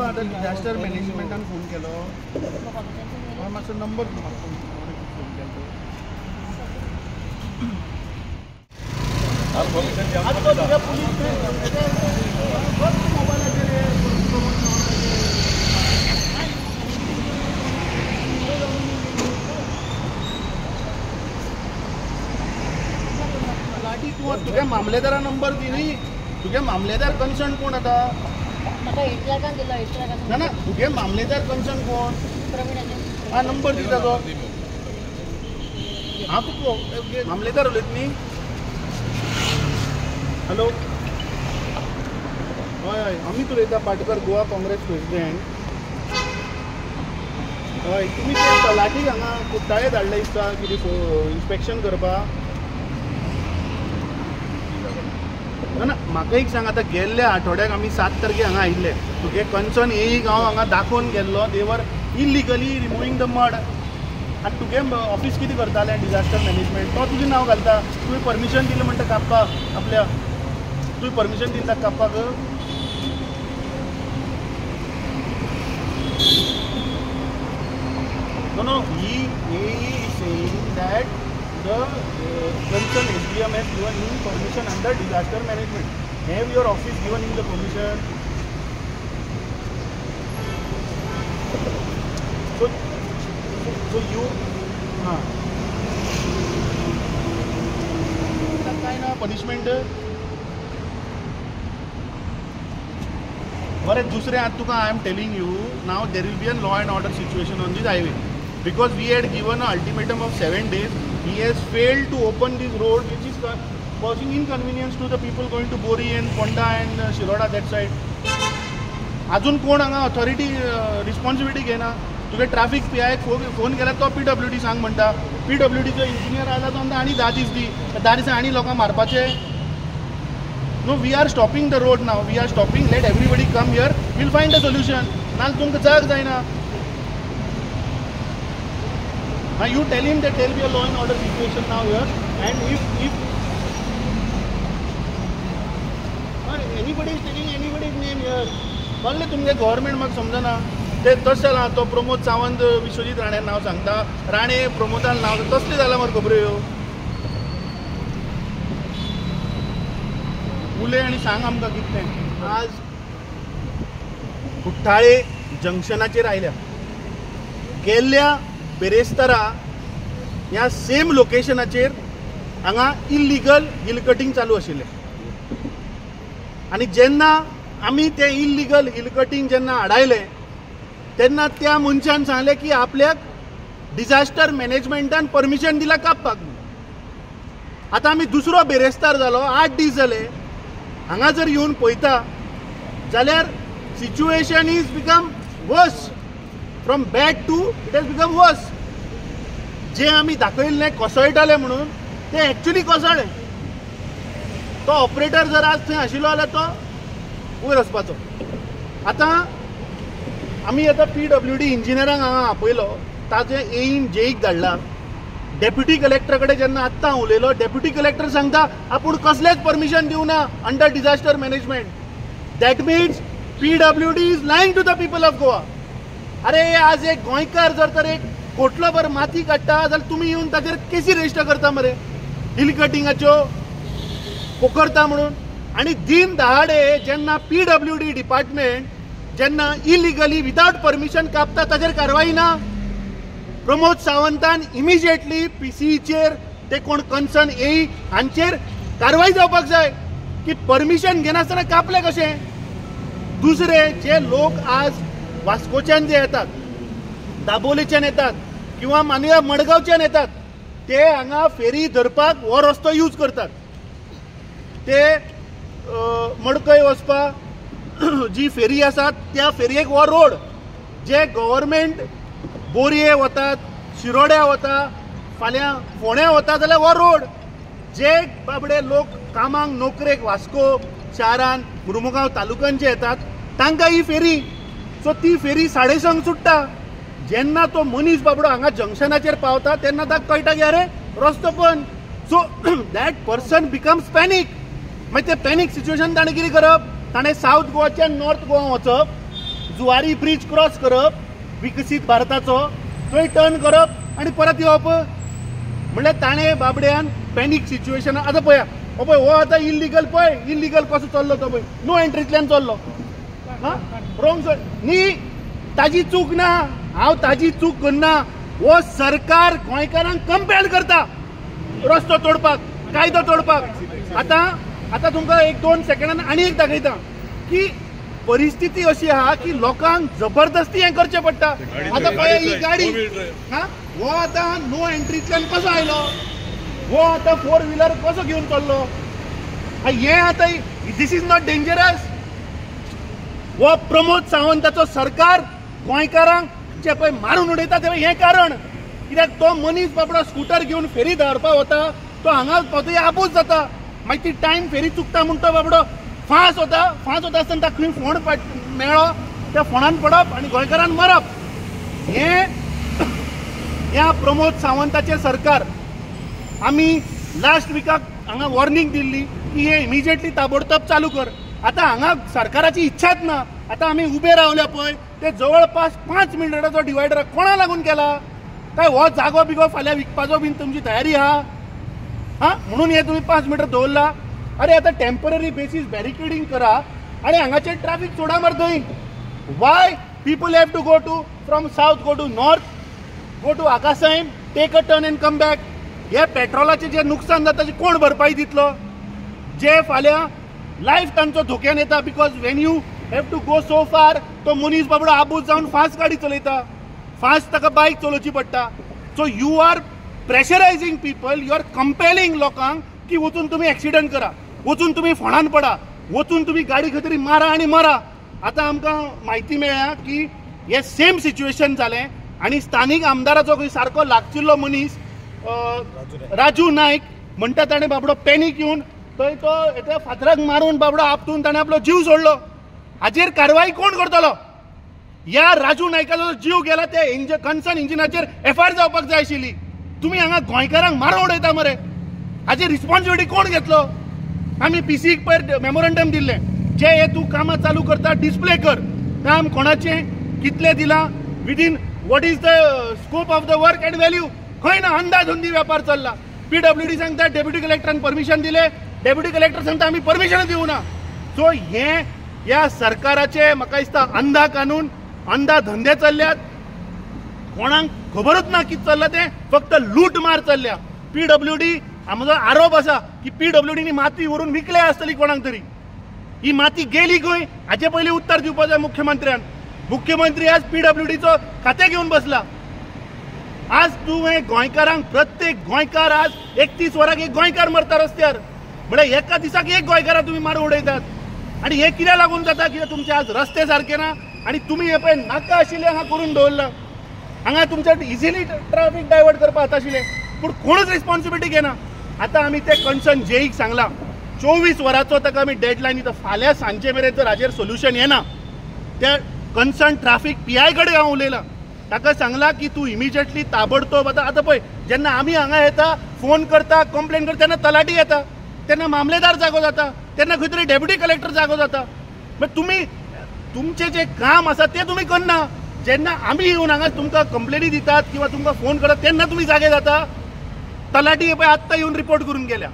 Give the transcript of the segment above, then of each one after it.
तुका आतां disaster मॅनेजमेंटान phone केलो मातसो नंबर फोन केलो तुझ्या मामलेदारा नंबर दी न्ही तुझे मामलेदार कन्सर्न कोण आता ना ना तुझे मामलेदार कन्सर्न कोण हा नंबर दी ताजो हा तू मामलेदार उलयत न्ही हॅलो हय हय अमित उलयता पाटकर गोवा काँग्रेस प्रेसिडेंट हय तुमी ते तलाटीक हांगा कुट्टाळे धाडले दिसता कितें इन्स्पेक्शन करपाक ना ना म्हाका एक सांग आतां गेल्ल्या आठवड्याक आमी 7 तारखेक हांगा आयिल्ले तुगे कन्सर्न एक हांव हांगा दाखोवन गेल्लो देवर इल्लिगली रिमुवींग द मड आनी तुगे ऑफिस कितें करतालें डिजास्टर मॅनेजमेंट तो तुजें नांव घालता तुवें परमिशन दिलें म्हणटा कापपाक आपल्या तुवें परमिशन दिता कापपाक no he is saying that the concerned SDM has given him permission under disaster management. Have your office given him the permission? So you what kind of punishment? But दूसरे आज तुका I am telling you now there will be a law and order situation on this highway because we had given an ultimatum of 7 days. He has failed to open this road which is causing inconvenience to the people going to Bori and Ponda and Shiroda that side. अजून कोण हांगा authority responsibility घेना तुगे traffic PI phone केला तो PWD सांग म्हणटा PWDचो engineer आयला तो म्हणटा आनी 10 दीस दी 10 दिसां आनी लोकांक मारपाचे no we are stopping the road now we are stopping let everybody come here we'll find a solution नाल तुमकां जाग जायना you tell him that there will be a law and order situation now here and if anybody is taking anybody's name here कळ्ळें तुमगे government म्हाका समजना ते तशें जाला तो प्रमोद सावंत विश्वजीत राणें नांव सांगता राणे प्रमोदान नांव तसलें जालां मरे खबऱ्यो ह्यो उलय आनी सांग आमकां कितें आज कुट्टाळे जंक्शनाचेर आयल्या गेल्ल्या बेरेस्तारा ह्या सेम लोकेशनाचेर हांगा इल्लिगल हिल कटिंग चालू आशिल्लें आनी जेन्ना आमी ते इल्लिगल हिल कटिंग जेन्ना हाडायलें तेन्ना त्या मनशान सांगलें की आपल्याक डिजास्टर मॅनेजमेंटान परमिशन दिला कापपाक आतां आमी दुसरो बेरेस्तार जालो 8 दीस जाले हांगा जर येवन पळयता जाल्यार situation is become worse from bad to it has become worse जे आमी दाखयल्लें कोसळटाले म्हणून ते एक्चुअली कोसळ्ळें तो ऑपरेटर जर आज थंय आशिल्लो जाल्यार तो वयर वचपाचो आतां आमी आतां PWD इंजिनियरांक हांगा आपयलो ताजे एईन जेईक धाडला डेप्युटी कलेक्टर कडेन जेन्ना आत्तां हांव उलयलो डेप्युटी कलेक्टर सांगता आपूण कसलेंच परमिशन दिवना under disaster management that means PWD is lying to the people of Goa अरे आज एक गोंयकार जर तर एक कोटलो भर माती काडटा जाल्यार तुमी येवन ताचेर केसी रजिस्टर करता मरे हिल कटिंगाच्यो पोखरता म्हणून आनी दिन दहाडे जेन्ना PWD डिपार्टमेंट जेन्ना इलिगली विदाउट परमिशन कापता ताचेर कारवाई ना प्रमोद सावंतान इमिजिएटली PCEचेर ते कोण कन्सर्न येई हांचेर कारवाई जावपाक जाय की परमिशन घेनासतना कापले कशें दुसरे जे लोक आज वास्कोच्यान जे येतात दाबोलेच्यान येतात किंवा मानया मडगांवच्यान येतात ते हांगा फेरी धरपाक हो रस्तो यूज करतात ते मडकय वचपाक जी फेरी आसा त्या फेरयेक हो रोड जे गव्हर्मेंट बोरये वतात शिरोड्या वता फाल्यां फोण्या वता जाल्यार हो रोड जे बाबडे लोक कामाक नोकरेक वास्को शारान मुर्मुगांव तालुक्यांचे येतात तांकां ही फेरी सो ती फेरी 6:30 सुट्टा जेन्ना तो मनीस बाबडो हांगा जंक्शनाचेर पावता तेन्ना ताका कळटा की अरे रस्तो बंद so that person becomes panic मागीर ते पॅनीक सिच्युएशन ताणें कितें करप ताणें सावथ गोवाच्यान नॉर्थ गोवा वचप जुवारी ब्रिज क्रॉस करप विकसीत भारताचो, थंय टर्न करप आनी परत येवप. म्हणल्यार ताणें बाबड्यान पॅनीक सिच्युएशन. आतां पळया हो पळय, हो आतां इल्लिगल पळय, इल्लिगल कसो चल्लो तो पळय, नो एंट्रींतल्यान चल्लो. रॉंग न्ही, ताजी चूक ना, हांव ताजी चूक करना. हो सरकार गोंयकारांक कंपेल करता रस्तो तोडपाक, कायदो तोडपाक. आतां तुमकां 1-2 सेकंडान आनी एक दाखयता की परिस्थिती अशी आहा की लोकांक जबरदस्ती हें करचें पडटा. आतां पळय ही गाडी, हो आतां नो एंट्रींतल्यान कसो आयलो, हो आतां 4 व्हिलर कसो घेवन चल्लो. हें आतां दीस इज नॉट डेंजरस. हो प्रमोद सावंताचो सरकार गोंयकारांक जे पळय मारून उडयता तें हें कारण. कित्याक तो मनीस बाबडो स्कूटर घेवन फेरी धाडपाक वता, तो हांगा पावतकीर आबूज जाता. मागीर ती टायम फेरी चुकता म्हूण तो बाबडो फास्ट वता आसतना ताका खंय फोंड मेळ्ळो, त्या फोंडान पडप आनी गोंयकारांक मरप. ह्या प्रमोद सावंताचें सरकार आमी लास्ट विकाक हांगा वॉर्निंग दिल्ली की हे इमिजिएटली ताबडतोब चालू कर. आतां हांगा सरकाराची इच्छाच ना. आतां आमी उबे रावल्या पळय ते जवळपास 5 मिनटाचो डिवायडर कोणा लागून केला? काय हो जागो बिगो फाल्यां विकपाचो बीन तुमची तयारी आहा? म्हणून हे तुम्ही 5 मिटर दवरला. अरे आता टेम्पररी बेसीस बॅरिकेडिंग करा आणि हांगाचेर ट्रॅफिक सोडा मरे थंय. Why people have to go to from south go to north, go to आकासायम, take a turn and come back. हे पेट्रोलाचे जे नुकसान जाता ताची कोण भरपाई दितलो? जे फाल्यां लायफ तांचो धोक्यान येता because when you have to go so far, तो मनीस बाबडो आबूज जावन फास्ट गाडी चलयता, फास्ट ताका बायक चलोवची पडटा. So you are pressurising people, you are compelling लोकांक की वचून तुम्ही ॲक्सिडंट करा, वचून तुम्ही फोंडान पडा, वचून तुम्ही गाडी खंय तरी मारा आनी मरा. आतां आमकां म्हायती मेळ्ळ्या की हे सेम सिच्युएशन जालें आनी स्थानीक आमदाराचो खंय सारको लागचिल्लो मनीस राजू नायक म्हणटा ताणें बाबडो पॅनीक येवन थंय तो एका फातराक मारून बाबडो आपटून ताणें आपलो जीव सोडलो. हाजेर कारवाई कोण करतलो? ह्या राजू नायकाचो जीव गेला त्या कन्सर्न इंजिनाचेर FIR जावपाक जाय आशिल्ली. तुम्ही हांगा गोंयकारांक मारून उडयता मरे. हाची रिस्पॉन्सिबिलिटी कोण घेतलो? आमी PCक पयर मेमोरंडम दिल्लें, जे हे तूं कामां चालू करता डिस्प्ले कर. काम कोणाचें, कितले दिलां, within what is the scope of the work end value, खंय ना. अंदाधुंदी वेपार चल्ला. PWD सांगता डेप्युटी कलेक्टरान परमिशन दिले, डेप्युटी कलेक्टर सांगता आमी परमिशन दिवना. सो ह्या सरकाराचे म्हाका दिसता अंधा कानून, अंधा धंदे चल्ल्यात. कोणाक खबरूच ना कितें चल्लां तें, फक्त लूट मार चल्ल्या. PWD म्हजो आरोप आसा की PWDनी माती व्हरून विकले आसतली कोणाक तरी. ही माती गेली खंय हाचे पयलीं उत्तर दिवपाक जाय मुख्यमंत्र्यान. मुख्यमंत्री आज PWDचो खातें घेवन बसला. आज तुवें गोंयकारांक, प्रत्येक गोंयकार आज 31 वरांक एक गोंयकार मरता रस्त्यार. म्हळ्यार एका दिसाक एक गोंयकारा तुमी मारून उडयतात. आनी हे कित्याक लागून जाता? कित्याक तुमचे आज रस्ते सारके ना आनी तुमी हे पळय नाका आशिल्लें हांगा करून दवरला. हांगा तुमच्या इजिली ट्रॅफिक डायवर्ट करपाक जाता आशिल्लें, पूण कोणूच रिस्पॉन्सिबिलिटी घेना. आतां आमी ते कन्सर्न जेईक सांगला 24 वरांचो ताका आमी डेडलायन दिता. फाल्यां सांजे मेरेन जर हाजेर सोल्युशन येना, त्या कन्सर्न ट्रॅफिक PI कडेन हांव उलयलां. ताका सांगला की तूं इमिजिएटली ताबडतोब आतां पळय जेन्ना आमी हांगा येता, फोन करता, कंप्लेन करता, तेन्ना तलाटी येता, तेन्ना मामलेदार जागो जाता, तेन्ना खंय तरी डेप्युटी कलेक्टर जागो जाता. मागीर तुमी तुमचें जें काम आसा तें तुमी करना. जेन्ना आमी येवन हांगा तुमकां कंप्लेनी दितात किंवा तुमकां फोन करतात तेन्ना तुमी जागे जाता. तलाटी हे पळय आत्तां येवन रिपोर्ट करून गेल्या.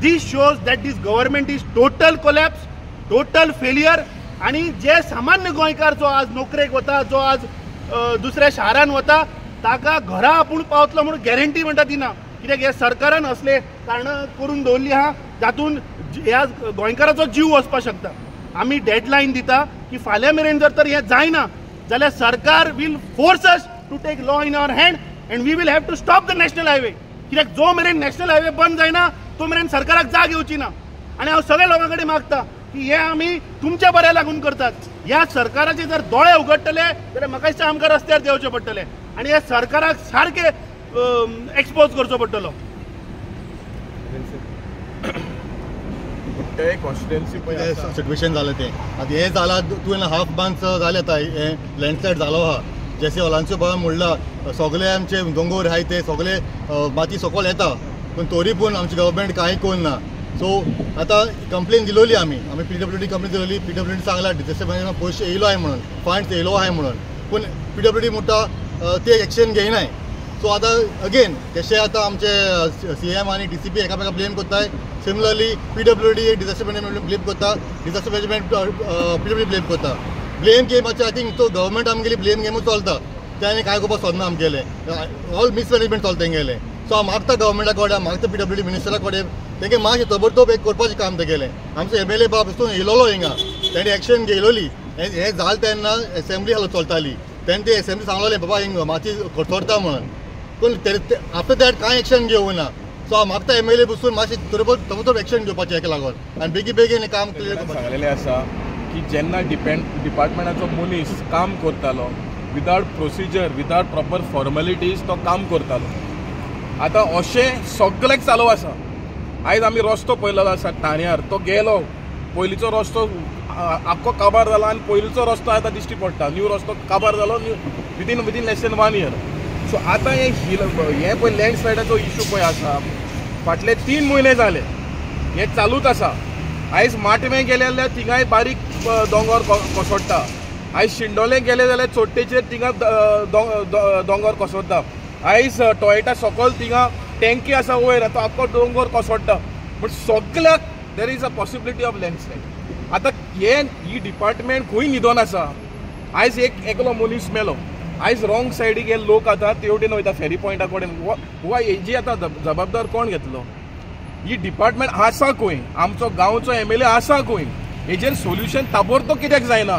This shows that this government is total collapse, total failure. आनी जे सामान्य गोंयकार जो आज नोकरेक वता, जो आज दुसऱ्या शारान वता, ताका घरा आपूण पावतलो म्हणून गॅरंटी म्हणटा ती ना. कित्याक ह्या सरकारान असले कारणां करून दवरली आहा जातून ह्या गोंयकाराचो जीव वचपाक शकता. आमी डेडलायन दिता की फाल्यां मेरेन जर तर हें जायना जाल्यार सरकार will force us to take law in our hand and we will have to stop the national highway. कित्याक जो मेरेन नॅशनल हायवे बंद जायना तो मेरेन सरकाराक जाग येवची ना. आनी हांव सगळ्या लोकां कडेन मागता की हे आमी तुमच्या बऱ्या लागून करतात. ह्या सरकाराचे जर दोळे उगडटले जाल्यार म्हाका दिसता आमकां रस्त्यार देंवचें पडटलें आनी ह्या सरकाराक सारके एक्सपोज करचो पडटलो. सिट्युएशन जालें तें आतां हें जालां 2.5 months जालें आतां हें लँडस्लायड जालो आहा. जशें हॉलांचो भाव म्हणला सगळे आमचे दोंगर आहाय ते सगळे माती सकयल येता, पूण तरी पूण आमची गव्हर्मेंट कांय करना. सो आता कंप्लेन दिलोली आम्ही PWD कंप्लेन दिलोली. PWD सांगला डिझास्टर मॅनेजमेंट पयशे येयलो आहे म्हणून, फंड्स येयलो आहे म्हणून, पूण PWD म्हणटा ते एक्शन घेयनाय. सो आता अगेन कशें आता आमचे CM आणि DCP एकामेका ब्लेम करताय. Similarly PWD disaster management blame करता, डिझास्टर मॅनेजमेंट PWD ब्लेम करता. ब्लेम गेम आय थिंक तो गव्हर्मेंट आमगेली ब्लेम गेमूच चलता, त्याने काय करपाक सोदना आमगेले. ऑल मिसमॅनेजमेंट चलता तेंगेले. सो हांव मागता गव्हर्मेंटा कडेन, मागता PWD मिनिस्टरा कडेन तेंगे मातशें तबरतोब एक करपाचें काम तेगेलें. आमचो MLA बाब हितून येयलोलो हिंगा, तेणी एक्शन घेयलोली. हें जालें तेन्ना असेंब्ली हालो चलताली, तेन्ना ते असेंब्ली सांगलोलें बाबा हिंगा माती कोरता म्हणून. पूण आफ्टर दॅट कांय एक्शन घेवना. सो हांव मागता MLA बसून मातशें तबरतोब एक्शन घेवपाचें हेका लागून आनी बेगीन काम क्लियर करपाचें. सांगलेलें आसा की जेन्ना डिपार्टमेंटाचो मनीस काम करतालो without procedure, without proper formalities तो काम करतालो. आतां अशें सगळेक चालू आसा. आयज आमी रस्तो पळयलेलो आसा ठाण्यार, तो गेलो पयलींचो रस्तो आख्खो काबार जालो आनी पयलींचो रस्तो आतां दिश्टी पडटा. न्यू रस्तो काबार जालो विदीन लेस दॅन 1 year. सो आतां हें पळय लँडस्लायडाचो इश्यू पळय आसा, फाटले 3 म्हयने जाले हें चालूच आसा. आयज माटमे गेले जाल्यार थिंगाय बारीक दोंगर कोसळटा. आयज शिंडोले गेले जाल्यार चोट्टेचेर थिंगा दोंगर कोसळटा. आयज टॉयटा सकयल थिंगा टँकी आसा वयर, तो आख्खो दोंगर कोसळटा. बट सगळ्याक there is a possibility of landslide. आतां ही डिपार्टमेंट खंय न्हिदोन आसा. आयज एकलो मनीस मेलो, आयज रॉंग सायडीक हे लोक आतां तेवटेन वयता फेरी पॉयंटा कडेन. हेजी आतां जबाबदार कोण घेतलो? ही डिपार्टमेंट आसा खंय? आमचो गांवचो MLA आसा खंय? हेजेर सोल्युशन ताबडतोब कित्याक जायना?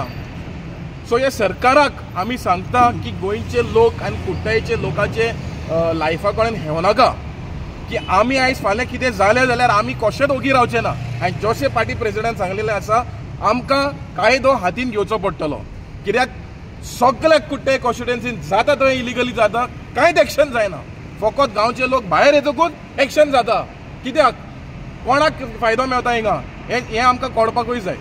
सो ह्या सरकाराक आमी सांगता की गोंयचे लोक आनी कुट्टायचे लोकांचे लायफा कडेन हेवनाका की आमी आयज फाल्यां कितें जालें जाल्यार आमी कशेंच ओगी रावचे ना. आनी जोसे पार्टी प्रेसिडेंट सांगलेलें आसा आमकां कायदो हातीन घेवचो पडटलो. कित्याक सगळ्याक कुट्टाय कॉन्स्टिट्युएन्सीन जाता थंय इलिगली जाता, कांयच एक्शन जायना. फकत गांवचे लोक भायर येतकूच एक्शन जाता. कित्याक? कोणाक फायदो मेळटा हिंगा हें आमकां कळपाकूय जाय.